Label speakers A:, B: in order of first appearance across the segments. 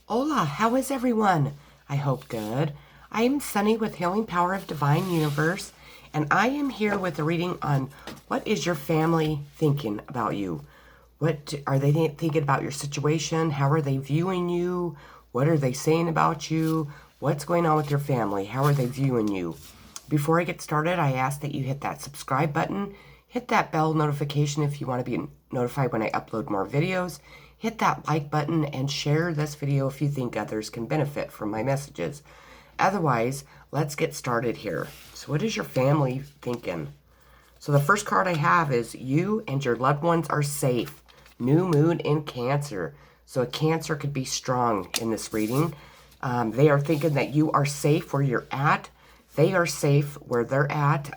A: Hola, how is everyone? I hope good. I am Sunny with Healing Power of Divine Universe, and I am here with a reading on what is your family thinking about you? What are they thinking about your situation? How are they viewing you? What are they saying about you? What's going on with your family? How are they viewing you? Before I get started, I ask that you hit that subscribe button, hit that bell notification if you want to be notified when I upload more videos, hit that like button, and share this video if you think others can benefit from my messages. Otherwise, let's get started here. So what is your family thinking? So the first card I have is you and your loved ones are safe. New moon in Cancer. So a Cancer could be strong in this reading. They are thinking that you are safe where you're at. They are safe where they're at.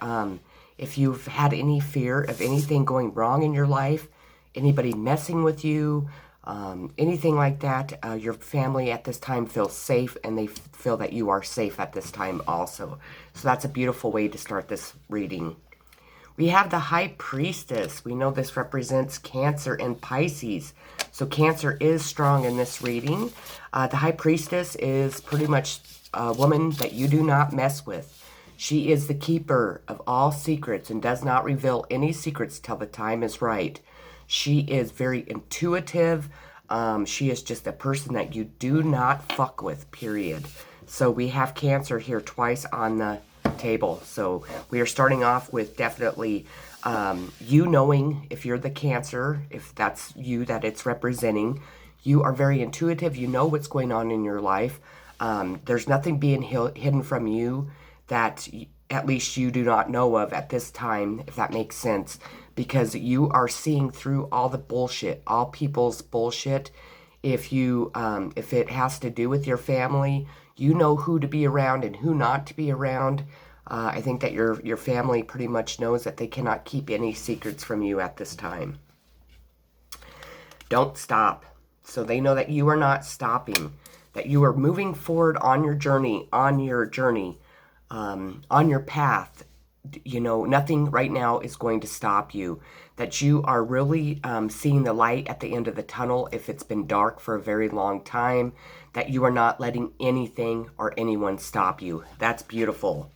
A: If you've had any fear of anything going wrong in your life, anybody messing with you, anything like that, your family at this time feels safe, and they feel that you are safe at this time also. So that's a beautiful way to start this reading. We have the High Priestess. We know this represents Cancer and Pisces. So Cancer is strong in this reading. The High Priestess is pretty much a woman that you do not mess with. She is the keeper of all secrets and does not reveal any secrets till the time is right. She is very intuitive. She is just a person that you do not fuck with, period. So we have Cancer here twice on the table. So we are starting off with definitely you knowing, if you're the Cancer, if that's you that it's representing, you are very intuitive. You know what's going on in your life. There's nothing being hidden from you that at least you do not know of at this time, if that makes sense, because you are seeing through all the bullshit, all people's bullshit. If it has to do with your family, you know who to be around and who not to be around. I think that your family pretty much knows that they cannot keep any secrets from you at this time. Don't stop. So they know that you are not stopping, that you are moving forward on your journey, on your path. You know, nothing right now is going to stop you, that you are really seeing the light at the end of the tunnel if it's been dark for a very long time, that you are not letting anything or anyone stop you. That's beautiful.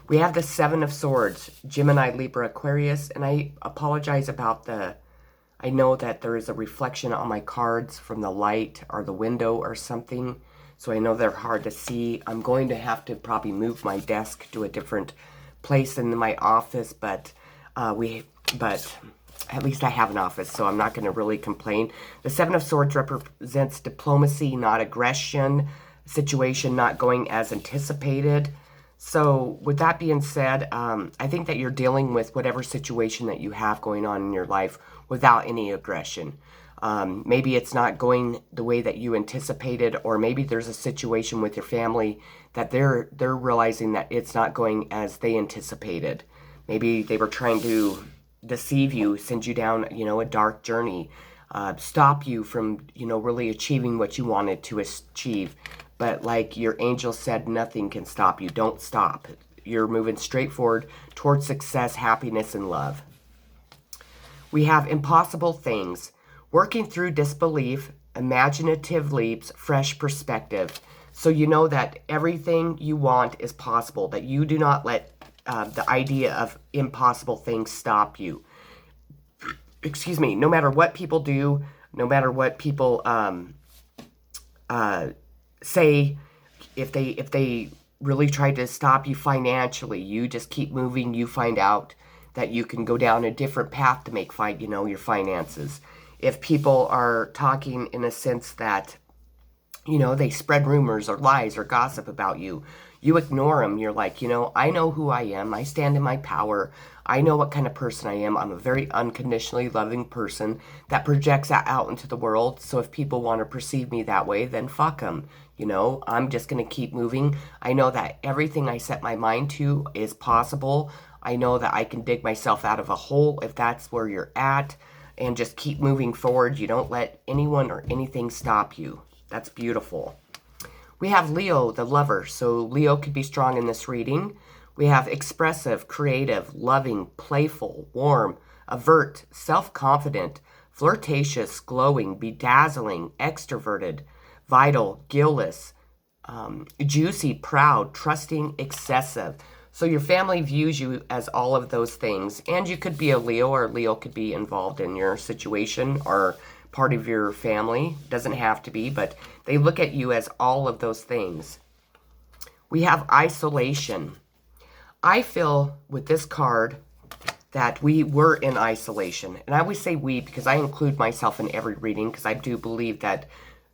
A: We have the Seven of Swords, Gemini, Libra, Aquarius, and I apologize about I know that there is a reflection on my cards from the light or the window or something, so I know they're hard to see. I'm going to have to probably move my desk to a different place in my office, but at least I have an office, so I'm not going to really complain. The Seven of Swords represents diplomacy, not aggression, situation not going as anticipated. So with that being said, I think that you're dealing with whatever situation that you have going on in your life without any aggression. Maybe it's not going the way that you anticipated, or maybe there's a situation with your family that they're realizing that it's not going as they anticipated. Maybe they were trying to deceive you, send you down, a dark journey, stop you from, really achieving what you wanted to achieve. But like your angel said, nothing can stop you. Don't stop. You're moving straight forward towards success, happiness, and love. We have impossible things. Working through disbelief, imaginative leaps, fresh perspective. So you know that everything you want is possible, that you do not let the idea of impossible things stop you. Excuse me. No matter what people do, no matter what people say, if they really try to stop you financially, you just keep moving. You find out that you can go down a different path to make your finances. If people are talking in a sense that, they spread rumors or lies or gossip about you, you ignore them. You're like, I know who I am. I stand in my power. I know what kind of person I am. I'm a very unconditionally loving person that projects that out into the world. So if people want to perceive me that way, then fuck them. I'm just going to keep moving. I know that everything I set my mind to is possible. I know that I can dig myself out of a hole if that's where you're at, and just keep moving forward. You don't let anyone or anything stop you. That's beautiful. We have Leo, the lover. So Leo could be strong in this reading. We have expressive, creative, loving, playful, warm, avert, self-confident, flirtatious, glowing, bedazzling, extroverted, vital, guileless, juicy, proud, trusting, excessive. So your family views you as all of those things. And you could be a Leo, or Leo could be involved in your situation or part of your family. Doesn't have to be, but they look at you as all of those things. We have isolation. I feel with this card that we were in isolation. And I always say we because I include myself in every reading, because I do believe that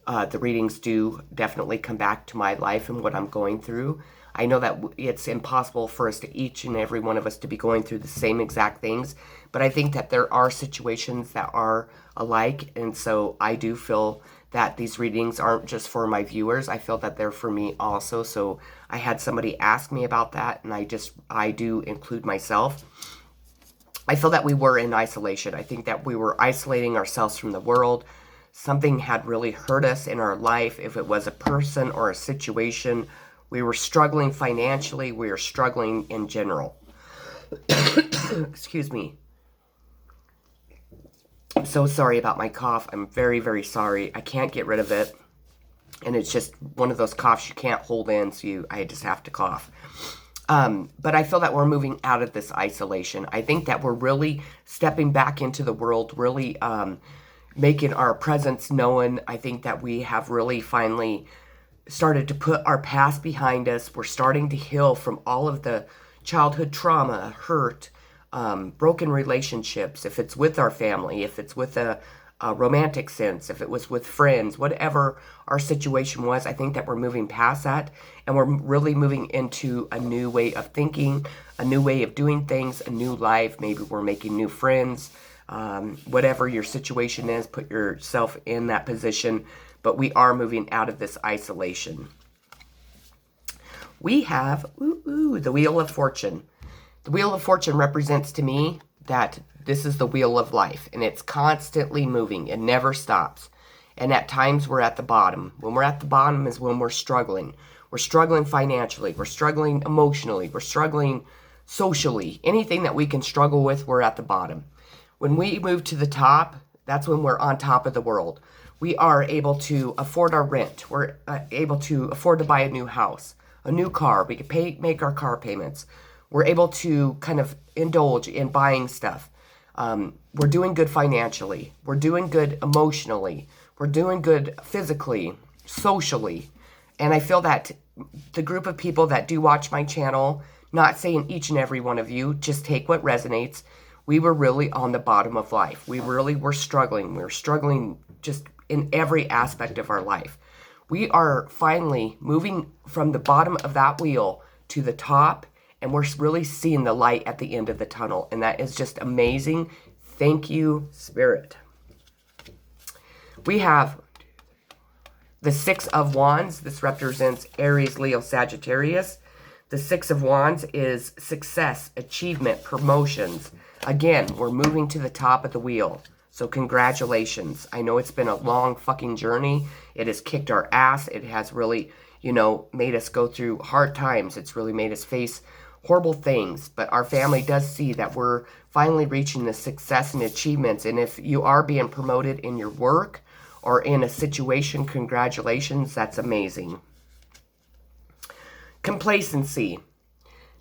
A: the readings do definitely come back to my life and what I'm going through. I know that it's impossible for us to, each and every one of us, to be going through the same exact things, but I think that there are situations that are alike, and so I do feel that these readings aren't just for my viewers. I feel that they're for me also. So I had somebody ask me about that, and I do include myself. I feel that we were in isolation. I think that we were isolating ourselves from the world. Something had really hurt us in our life. If it was a person or a situation, we were struggling financially. We were struggling in general. Excuse me. I'm so sorry about my cough. I'm very, very sorry. I can't get rid of it. And it's just one of those coughs you can't hold in, so I just have to cough. But I feel that we're moving out of this isolation. I think that we're really stepping back into the world, really making our presence known. I think that we have really finally started to put our past behind us. We're starting to heal from all of the childhood trauma, hurt, broken relationships, if it's with our family, if it's with a romantic sense, if it was with friends, whatever our situation was. I think that we're moving past that, and we're really moving into a new way of thinking, a new way of doing things, a new life. Maybe we're making new friends. Whatever your situation is, put yourself in that position, but we are moving out of this isolation. We have the Wheel of Fortune. The Wheel of Fortune represents to me that this is the wheel of life, and it's constantly moving. It never stops. And at times we're at the bottom. When we're at the bottom is when we're struggling. We're struggling financially. We're struggling emotionally. We're struggling socially. Anything that we can struggle with, we're at the bottom. When we move to the top, that's when we're on top of the world. We are able to afford our rent. We're able to afford to buy a new house, a new car. We can make our car payments. We're able to kind of indulge in buying stuff. We're doing good financially. We're doing good emotionally. We're doing good physically, socially. And I feel that the group of people that do watch my channel, not saying each and every one of you, just take what resonates. We were really on the bottom of life. We really were struggling. We were struggling just in every aspect of our life. We are finally moving from the bottom of that wheel to the top, and we're really seeing the light at the end of the tunnel. And that is just amazing. Thank you, Spirit. We have the Six of Wands. This represents Aries, Leo, Sagittarius. The Six of Wands is success, achievement, promotions. Again, we're moving to the top of the wheel. So congratulations. I know it's been a long fucking journey. It has kicked our ass. It has really, made us go through hard times. It's really made us face horrible things. But our family does see that we're finally reaching the success and achievements. And if you are being promoted in your work or in a situation, congratulations. That's amazing. Complacency.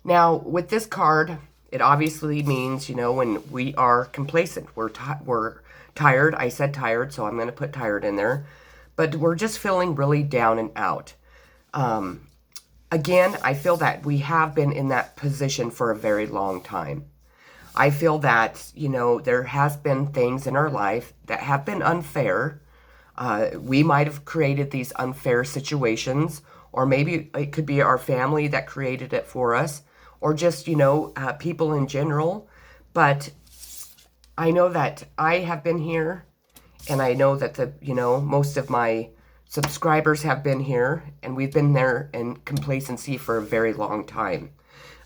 A: Now, with this card, it obviously means, when we are complacent, we're tired. I said tired, so I'm going to put tired in there. But we're just feeling really down and out. Again, I feel that we have been in that position for a very long time. I feel that, there has been things in our life that have been unfair. We might have created these unfair situations, or maybe it could be our family that created it for us, or just, people in general. But I know that I have been here, and I know that most of my subscribers have been here, and we've been there in complacency for a very long time.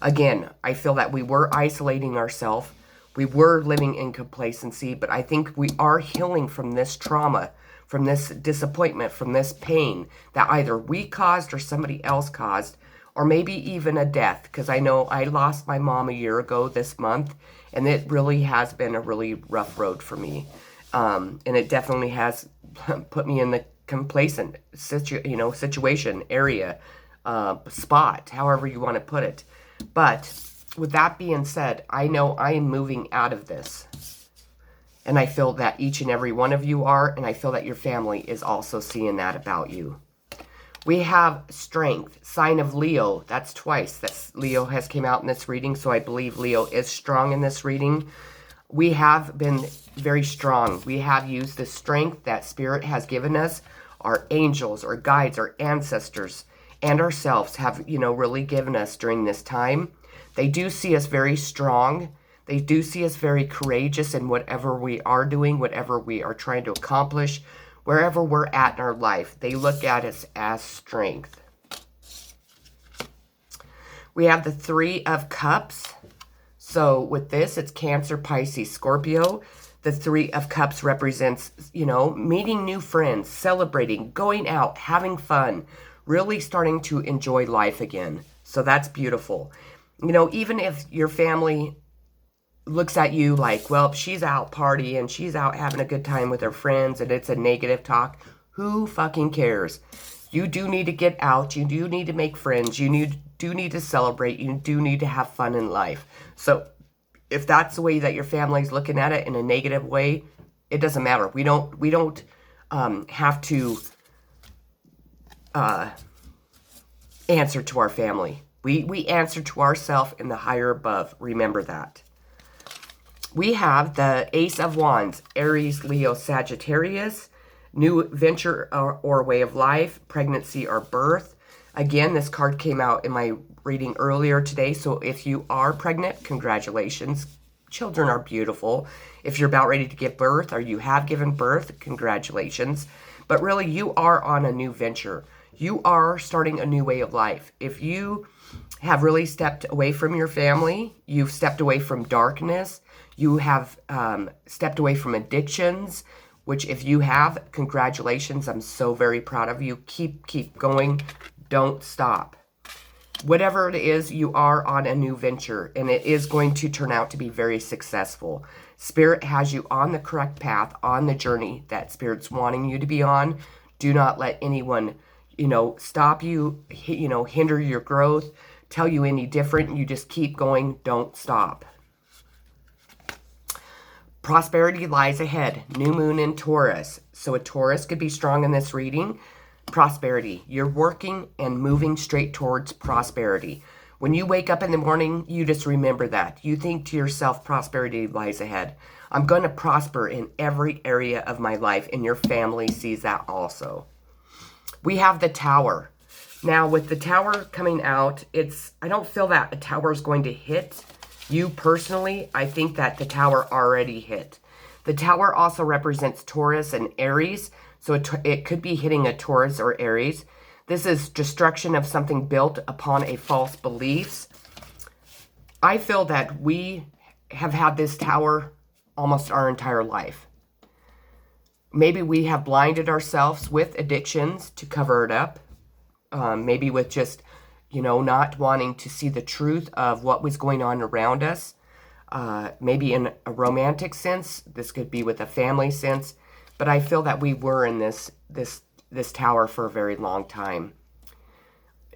A: Again, I feel that we were isolating ourselves. We were living in complacency, but I think we are healing from this trauma, from this disappointment, from this pain that either we caused or somebody else caused, or maybe even a death, because I know I lost my mom a year ago this month, and it really has been a really rough road for me. And it definitely has put me in the complacent situation, area, spot, however you want to put it. But with that being said, I know I am moving out of this. And I feel that each and every one of you are, and I feel that your family is also seeing that about you. We have strength, sign of Leo. That's twice that Leo has came out in this reading, so I believe Leo is strong in this reading. We have been very strong. We have used the strength that Spirit has given us. Our angels, our guides, our ancestors, and ourselves have, really given us during this time. They do see us very strong. They do see us very courageous in whatever we are doing, whatever we are trying to accomplish, wherever we're at in our life. They look at us as strength. We have the Three of Cups. So with this, it's Cancer, Pisces, Scorpio. The Three of Cups represents, meeting new friends, celebrating, going out, having fun, really starting to enjoy life again. So that's beautiful. Even if your family looks at you like, well, she's out partying, she's out having a good time with her friends, and it's a negative talk, who fucking cares? You do need to get out. You do need to make friends. You do need to celebrate. You do need to have fun in life. So if that's the way that your family's looking at it in a negative way, it doesn't matter. We don't have to answer to our family. We answer to ourselves and the higher above. Remember that. We have the Ace of Wands, Aries, Leo, Sagittarius, new venture or way of life, pregnancy or birth. Again, this card came out in my reading earlier today, so if you are pregnant, congratulations. Children are beautiful. If you're about ready to give birth or you have given birth, congratulations. But really, you are on a new venture. You are starting a new way of life. If you have really stepped away from your family, you've stepped away from darkness, you have stepped away from addictions, which if you have, congratulations. I'm so very proud of you. Keep going. Don't stop. Whatever it is, you are on a new venture, and it is going to turn out to be very successful. Spirit has you on the correct path, on the journey that Spirit's wanting you to be on. Do not let anyone, stop you, hinder your growth, tell you any different. You just keep going. Don't stop. Prosperity lies ahead. New moon in Taurus. So a Taurus could be strong in this reading. Prosperity. You're working and moving straight towards prosperity. When you wake up in the morning, you just remember that. You think to yourself, prosperity lies ahead. I'm going to prosper in every area of my life, and your family sees that also. We have the Tower. Now, with the Tower coming out, I don't feel that a Tower is going to hit you personally. I think that the Tower already hit. The Tower also represents Taurus and Aries, so it could be hitting a Taurus or Aries. This is destruction of something built upon a false beliefs. I feel that we have had this Tower almost our entire life. Maybe we have blinded ourselves with addictions to cover it up. Maybe with just, not wanting to see the truth of what was going on around us. Maybe in a romantic sense. This could be with a family sense. But I feel that we were in this Tower for a very long time.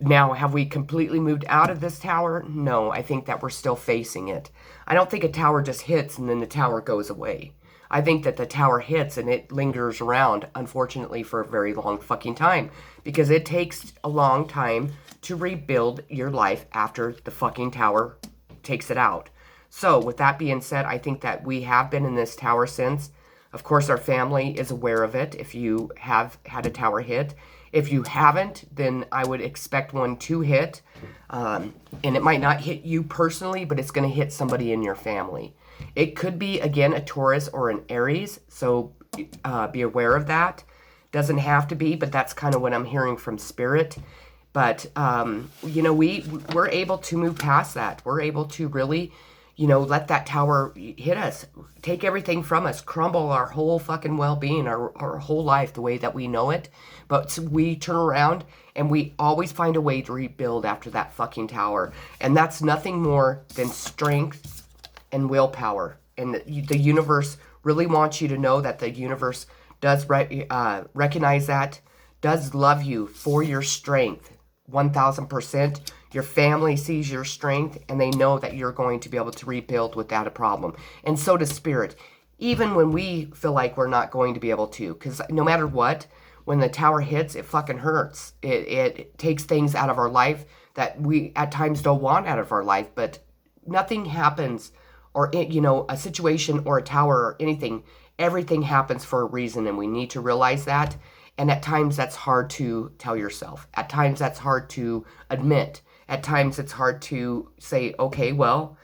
A: Now, have we completely moved out of this Tower? No, I think that we're still facing it. I don't think a Tower just hits and then the Tower goes away. I think that the Tower hits and it lingers around, unfortunately, for a very long fucking time. Because it takes a long time to rebuild your life after the fucking Tower takes it out. So, with that being said, I think that we have been in this Tower since. Of course, our family is aware of it if you have had a Tower hit. If you haven't, then I would expect one to hit. And it might not hit you personally, but it's going to hit somebody in your family. It could be, again, a Taurus or an Aries, so be aware of that. Doesn't have to be, but that's kind of what I'm hearing from Spirit. But, we're able to move past that. We're able to really, let that Tower hit us, take everything from us, crumble our whole fucking well-being, our whole life the way that we know it. But we turn around and we always find a way to rebuild after that fucking Tower. And that's nothing more than strength and willpower. And the universe really wants you to know that the universe does recognize that. does love you for your strength, 1,000%. Your family sees your strength, and they know that you're going to be able to rebuild without a problem. And so does Spirit. Even when we feel like we're not going to be able to. Because no matter what, when the tower hits, it fucking hurts. It takes things out of our life that we at times don't want out of our life. But nothing happens, or a situation or a tower or anything, everything happens for a reason, and we need to realize that. And at times that's hard to tell yourself. At times that's hard to admit. At times it's hard to say, okay, well,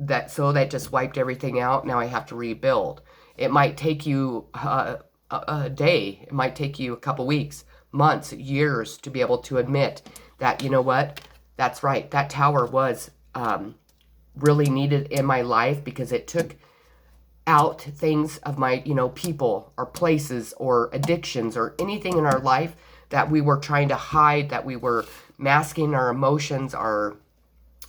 A: that just wiped everything out. Now I have to rebuild. It might take you a day. It might take you a couple weeks, months, years to be able to admit that, you know what, that's right. That tower was really needed in my life because it took out things of my, people or places or addictions or anything in our life that we were trying to hide, that we were masking our emotions, our,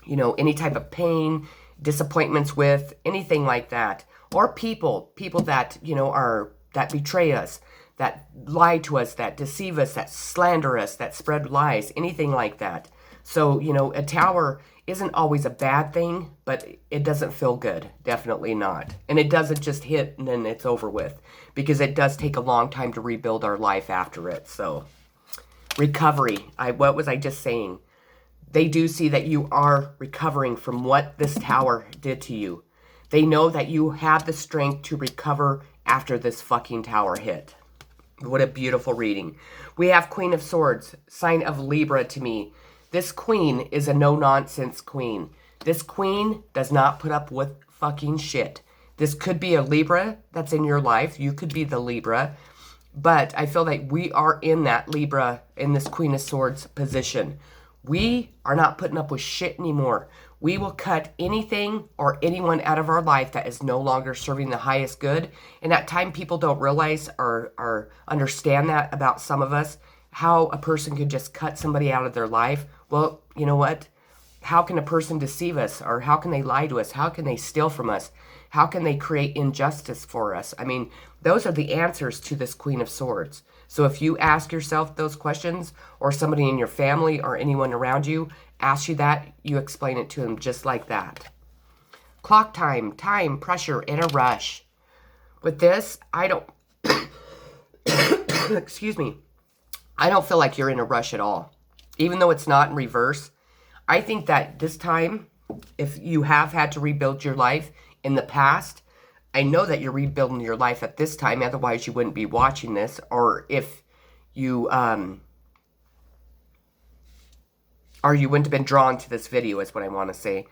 A: any type of pain, disappointments with, anything like that. Or people that, that betray us, that lie to us, that deceive us, that slander us, that spread lies, anything like that. So, a tower isn't always a bad thing, but it doesn't feel good. Definitely not. And it doesn't just hit and then it's over with, because it does take a long time to rebuild our life after it. So, recovery. What was I just saying? They do see that you are recovering from what this tower did to you. They know that you have the strength to recover after this fucking tower hit. What a beautiful reading. We have Queen of Swords, sign of Libra to me. This queen is a no-nonsense queen. This queen does not put up with fucking shit. This could be a Libra that's in your life. You could be the Libra. But I feel like we are in that Libra, in this Queen of Swords position. We are not putting up with shit anymore. We will cut anything or anyone out of our life that is no longer serving the highest good. And at times people don't realize or understand that about some of us, how a person could just cut somebody out of their life. Well, you know what? How can a person deceive us? Or how can they lie to us? How can they steal from us? How can they create injustice for us? I mean, those are the answers to this Queen of Swords. So if you ask yourself those questions, or somebody in your family or anyone around you asks you that, you explain it to them just like that. Clock time, pressure, and a rush. With this, I don't, excuse me, I don't feel like you're in a rush at all. Even though it's not in reverse, I think that this time, if you have had to rebuild your life in the past, I know that you're rebuilding your life at this time, otherwise you wouldn't be watching this. Or if you, or you wouldn't have been drawn to this video, is what I want to say.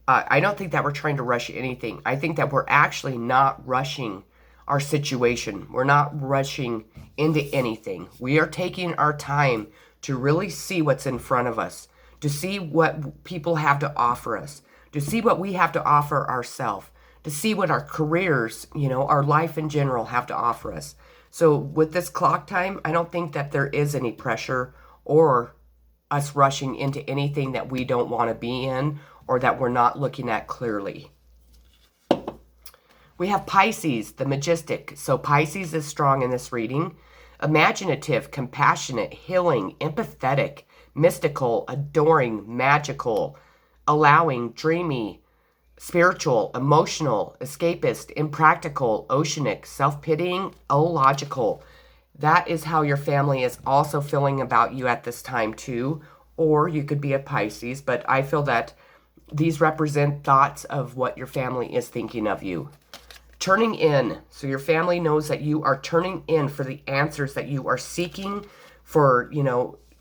A: I don't think that we're trying to rush anything. I think that we're actually not rushing our situation. We're not rushing into anything. We are taking our time to really see what's in front of us, to see what people have to offer us, to see what we have to offer ourselves, to see what our careers, our life in general have to offer us. So with this clock time, I don't think that there is any pressure or us rushing into anything that we don't want to be in or that we're not looking at clearly. We have Pisces, the Majestic. So Pisces is strong in this reading. Imaginative, compassionate, healing, empathetic, mystical, adoring, magical, allowing, dreamy, spiritual, emotional, escapist, impractical, oceanic, self-pitying, illogical. That is how your family is also feeling about you at this time too. Or you could be a Pisces, but I feel that these represent thoughts of what your family is thinking of you. Turning in. So your family knows that you are turning in for the answers that you are seeking for,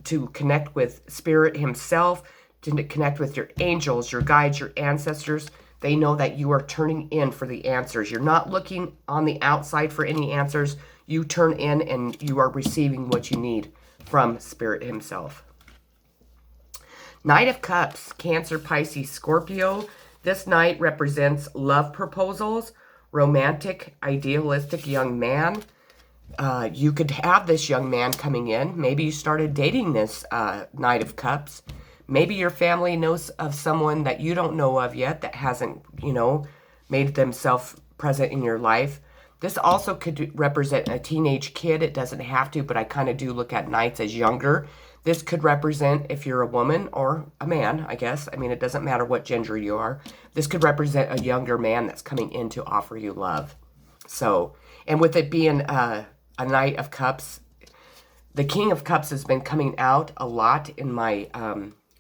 A: to connect with Spirit himself, to connect with your angels, your guides, your ancestors. They know that you are turning in for the answers. You're not looking on the outside for any answers. You turn in and you are receiving what you need from Spirit himself. Knight of Cups, Cancer, Pisces, Scorpio. This knight represents love proposals, romantic, idealistic young man. You could have this young man coming in. Maybe you started dating this Knight of Cups. Maybe your family knows of someone that you don't know of yet that hasn't, made themselves present in your life. This also could represent a teenage kid. It doesn't have to, but I kind of do look at Knights as younger. This could represent if you're a woman or a man, I guess. I mean, it doesn't matter what gender you are. This could represent a younger man that's coming in to offer you love. So, and with it being a Knight of Cups, the King of Cups has been coming out a lot in my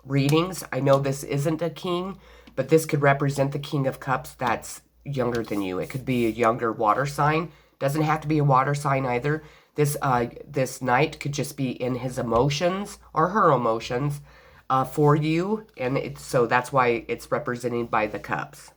A: readings. I know this isn't a king, but this could represent the King of Cups that's younger than you. It could be a younger water sign. Doesn't have to be a water sign either. This knight could just be in his emotions or her emotions for you, and so that's why it's represented by the cups.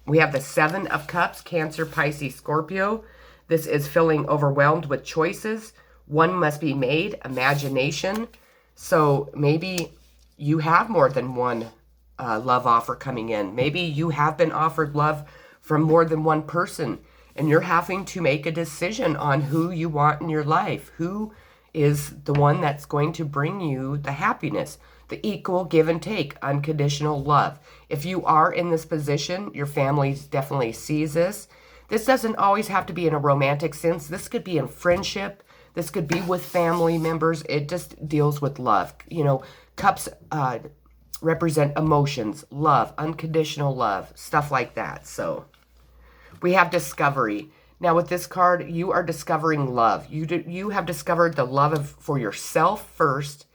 A: We have the Seven of Cups, Cancer, Pisces, Scorpio. This is feeling overwhelmed with choices. One must be made, imagination. So maybe you have more than one love offer coming in. Maybe you have been offered love from more than one person, and you're having to make a decision on who you want in your life. Who is the one that's going to bring you the happiness, the equal give and take, unconditional love. If you are in this position, your family definitely sees this. This doesn't always have to be in a romantic sense. This could be in friendship. This could be with family members. It just deals with love. You know, cups represent emotions, love, unconditional love, stuff like that. So we have discovery. Now with this card, you are discovering love. You have discovered the love for yourself first,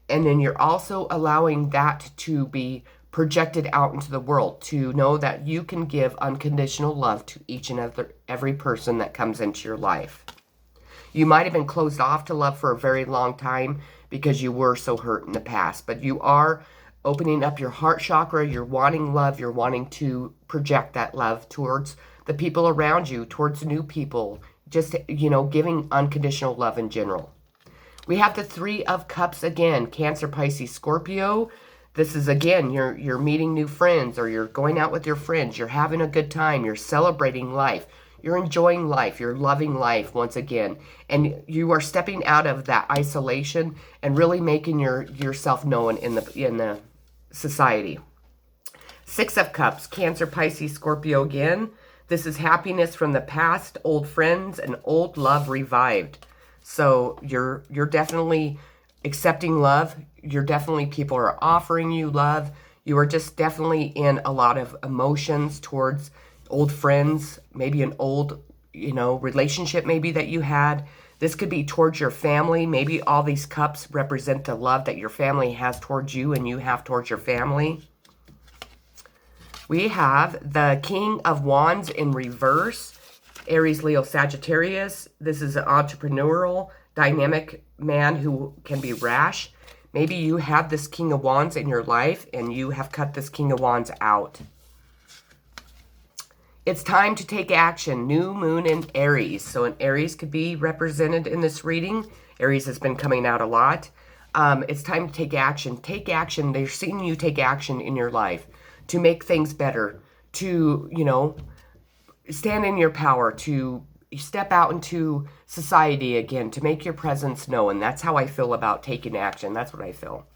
A: and then you're also allowing that to be projected out into the world, to know that you can give unconditional love to each and every person that comes into your life. You might have been closed off to love for a very long time because you were so hurt in the past, but you are opening up your heart chakra. You're wanting love. You're wanting to project that love towards the people around you, towards new people, just, you know, giving unconditional love in general. We have the Three of Cups again, Cancer, Pisces, Scorpio. This is, again, you're meeting new friends, or you're going out with your friends. You're having a good time. You're celebrating life. You're enjoying life. You're loving life once again. And you are stepping out of that isolation and really making yourself known in the society. Six of Cups, Cancer, Pisces, Scorpio again. This is happiness from the past, old friends, and old love revived. So you're definitely accepting love. People are offering you love. You are just definitely in a lot of emotions towards old friends, maybe an old, relationship maybe that you had. This could be towards your family. Maybe all these cups represent the love that your family has towards you and you have towards your family. We have the King of Wands in reverse, Aries, Leo, Sagittarius. This is an entrepreneurial, dynamic man who can be rash. Maybe you have this King of Wands in your life and you have cut this King of Wands out. It's time to take action. New Moon and Aries. So an Aries could be represented in this reading. Aries has been coming out a lot. It's time to take action. Take action. They're seeing you take action in your life to make things better, to, stand in your power, to step out into society again, to make your presence known. That's how I feel about taking action. That's what I feel.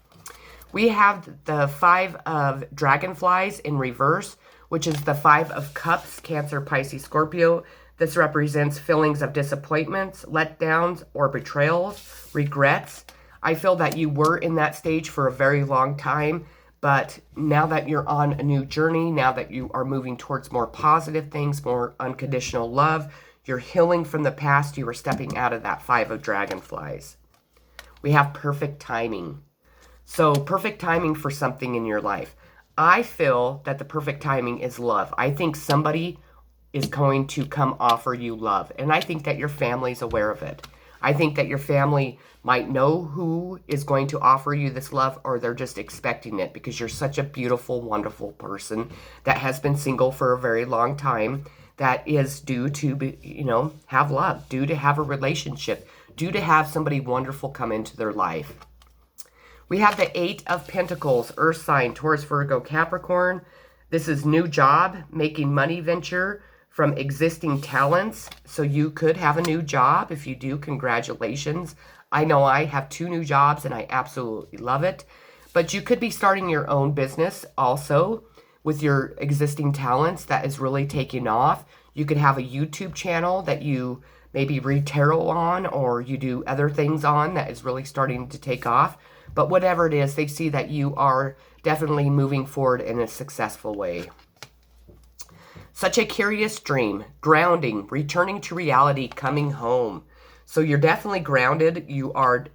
A: We have the Five of Dragonflies in reverse, which is the Five of Cups, Cancer, Pisces, Scorpio. This represents feelings of disappointments, letdowns, or betrayals, regrets. I feel that you were in that stage for a very long time, but now that you're on a new journey, now that you are moving towards more positive things, more unconditional love, you're healing from the past, you are stepping out of that Five of Dragonflies. We have perfect timing. So perfect timing for something in your life. I feel that the perfect timing is love. I think somebody is going to come offer you love. And I think that your family's aware of it. I think that your family might know who is going to offer you this love, or they're just expecting it because you're such a beautiful, wonderful person that has been single for a very long time, that is due to be, have love, due to have a relationship, due to have somebody wonderful come into their life. We have the Eight of Pentacles, Earth sign, Taurus, Virgo, Capricorn. This is new job, making money venture from existing talents. So you could have a new job. If you do, congratulations. I know I have 2 new jobs and I absolutely love it. But you could be starting your own business also. with your existing talents that is really taking off. You could have a YouTube channel that you maybe read tarot on, or you do other things on that is really starting to take off. But whatever it is, they see that you are definitely moving forward in a successful way. Such a curious dream, grounding, returning to reality, coming home. So you're definitely grounded. You are,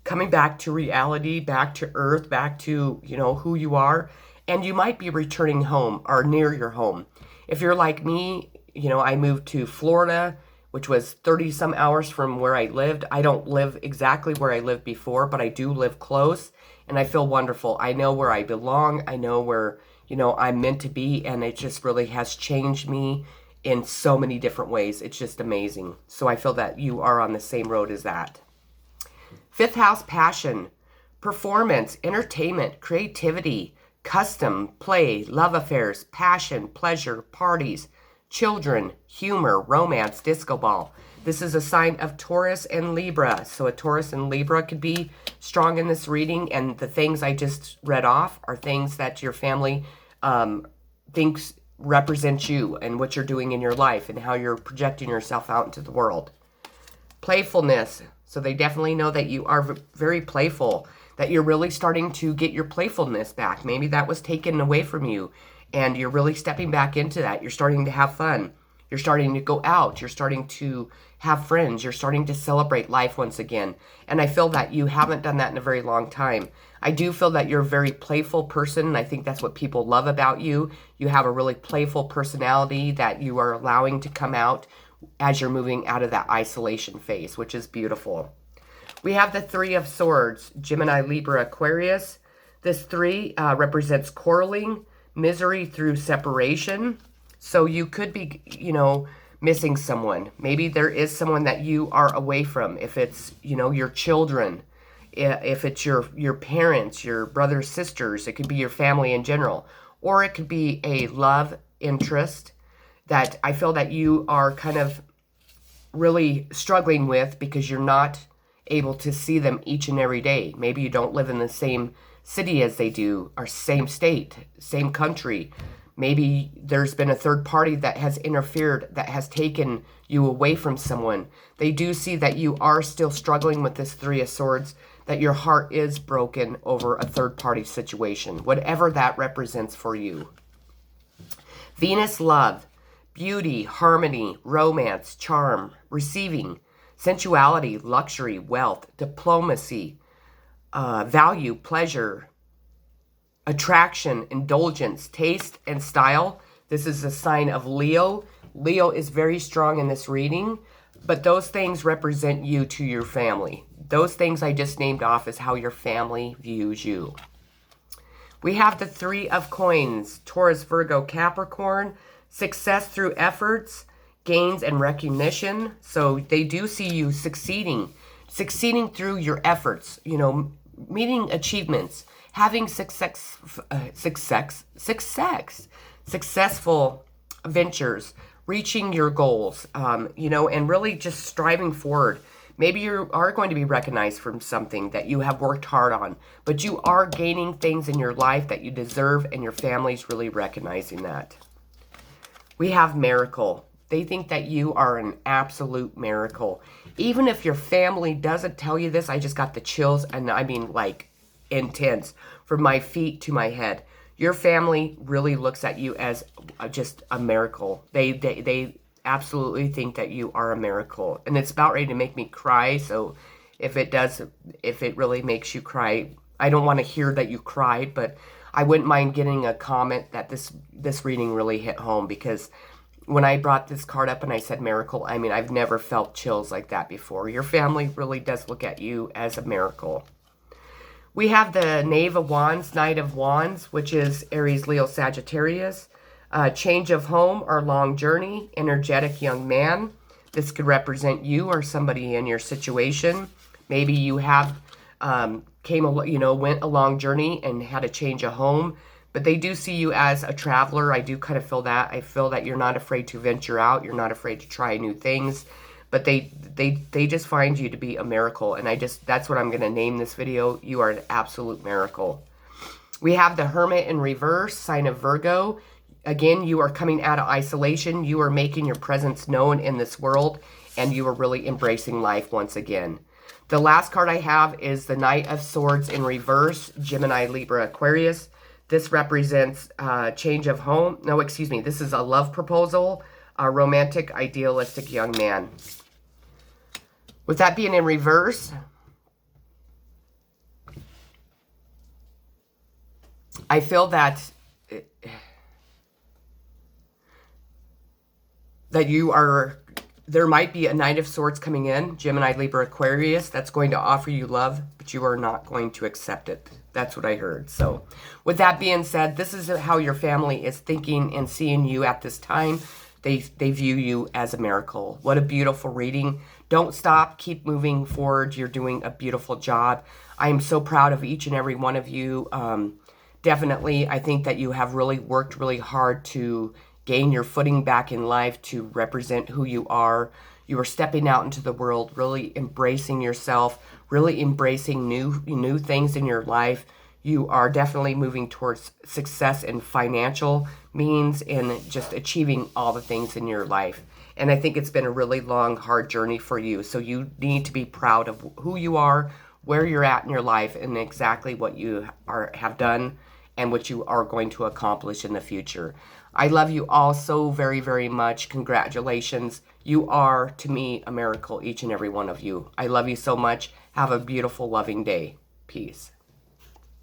A: coming back to reality, back to earth, back to, who you are. And you might be returning home or near your home. If you're like me, I moved to Florida, which was 30 some hours from where I lived. I don't live exactly where I lived before, but I do live close, and I feel wonderful. I know where I belong. I know where, I'm meant to be, and it just really has changed me in so many different ways. It's just amazing. So I feel that you are on the same road as that. Fifth house, passion, performance, entertainment, creativity, custom, play, love affairs, passion, pleasure, parties, children, humor, romance, disco ball. This is a sign of Taurus and Libra. So a Taurus and Libra could be strong in this reading. And the things I just read off are things that your family thinks represent you and what you're doing in your life and how you're projecting yourself out into the world. Playfulness. So they definitely know that you are very playful, that you're really starting to get your playfulness back. Maybe that was taken away from you, and you're really stepping back into that. You're starting to have fun. You're starting to go out. You're starting to have friends. You're starting to celebrate life once again. And I feel that you haven't done that in a very long time. I do feel that you're a very playful person, and I think that's what people love about you. You have a really playful personality that you are allowing to come out as you're moving out of that isolation phase, which is beautiful. We have the Three of Swords, Gemini, Libra, Aquarius. This three represents quarreling, misery through separation. So you could be, missing someone. Maybe there is someone that you are away from. If it's, your children, if it's your parents, your brothers, sisters, it could be your family in general. Or it could be a love interest that I feel that you are kind of really struggling with because you're not able to see them each and every day. Maybe you don't live in the same city as they do, or same state, same country. Maybe there's been a third party that has interfered, that has taken you away from someone. They do see that you are still struggling with this Three of Swords, that your heart is broken over a third party situation, whatever that represents for you. Venus, love, beauty, harmony, romance, charm, receiving, sensuality, luxury, wealth, diplomacy, value, pleasure, attraction, indulgence, taste, and style. This is a sign of Leo. Leo is very strong in this reading, but those things represent you to your family. Those things I just named off is how your family views you. We have the Three of Coins, Taurus, Virgo, Capricorn, success through efforts, gains and recognition. So they do see you succeeding through your efforts, meeting achievements, having successful ventures, reaching your goals, and really just striving forward. Maybe you are going to be recognized from something that you have worked hard on, but you are gaining things in your life that you deserve, and your family's really recognizing that. We have miracle. They think that you are an absolute miracle. Even if your family doesn't tell you this, I just got the chills, and I mean like intense, from my feet to my head. Your family really looks at you as just a miracle. They absolutely think that you are a miracle. And it's about ready to make me cry, so if it really makes you cry, I don't want to hear that you cried, but I wouldn't mind getting a comment that this reading really hit home, because when I brought this card up and I said miracle, I mean, I've never felt chills like that before. Your family really does look at you as a miracle. We have the Knave of Wands, Knight of Wands, which is Aries, Leo, Sagittarius. Change of home or long journey, energetic young man. This could represent you or somebody in your situation. Maybe you have went a long journey and had a change of home, but they do see you as a traveler. I do kind of feel that. I feel that you're not afraid to venture out. You're not afraid to try new things, but they just find you to be a miracle. And that's what I'm going to name this video. You are an absolute miracle. We have the Hermit in reverse, sign of Virgo. Again, you are coming out of isolation. You are making your presence known in this world, and you are really embracing life once again. The last card I have is the Knight of Swords in reverse, Gemini, Libra, Aquarius. This represents change of home. No, excuse me. This is a love proposal, a romantic, idealistic young man. With that being in reverse, I feel that you are, there might be a Knight of Swords coming in, Gemini, Libra, Aquarius, that's going to offer you love, but you are not going to accept it. That's what I heard. So with that being said, this is how your family is thinking and seeing you at this time. They view you as a miracle. What a beautiful reading. Don't stop. Keep moving forward. You're doing a beautiful job. I am so proud of each and every one of you. Definitely, I think that you have really worked really hard to gain your footing back in life, to represent who you are. You are stepping out into the world, really embracing yourself, really embracing new things in your life. You are definitely moving towards success and financial means and just achieving all the things in your life. And I think it's been a really long, hard journey for you. So you need to be proud of who you are, where you're at in your life, and exactly what you have done and what you are going to accomplish in the future. I love you all so very, very much. Congratulations. You are, to me, a miracle, each and every one of you. I love you so much. Have a beautiful, loving day. Peace.